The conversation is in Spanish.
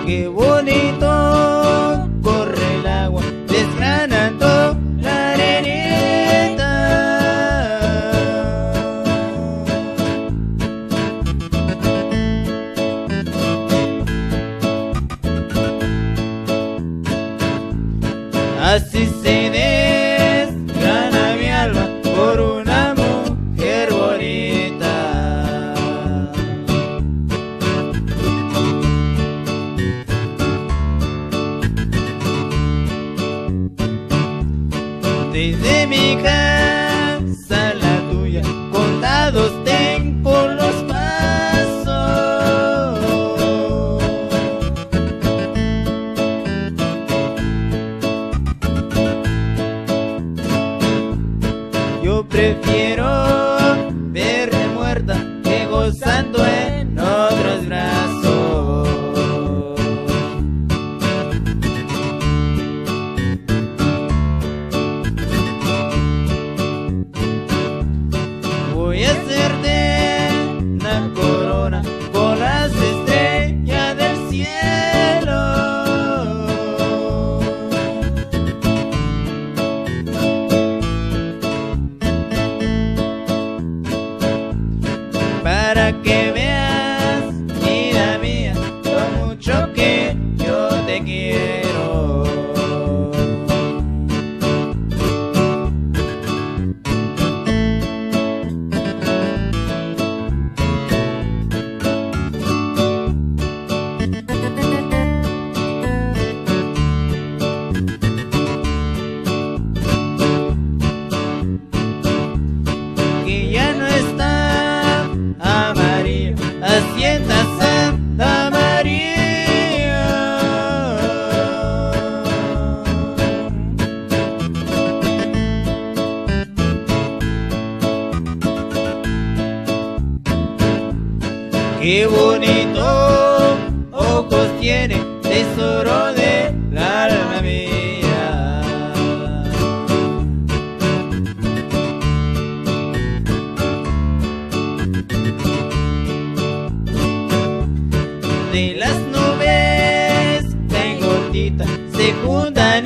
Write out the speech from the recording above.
Qué bonito corre el agua, desgranando la arenita. Así se desgrana mi alma por una mujer bonita. Desde mi casa a la tuya, contados tengo los pasos. Yo prefiero verme muerta que gozando en otros brazos. Voy a hacerte una corona con las estrellas del cielo. Para que veas, vida mía, lo mucho que yo te quiero. Que ya no está a María, Hacienda Santa María. Qué bonito ojos tiene, tesoro del alma mía. De las nubes caen gotitas, se juntan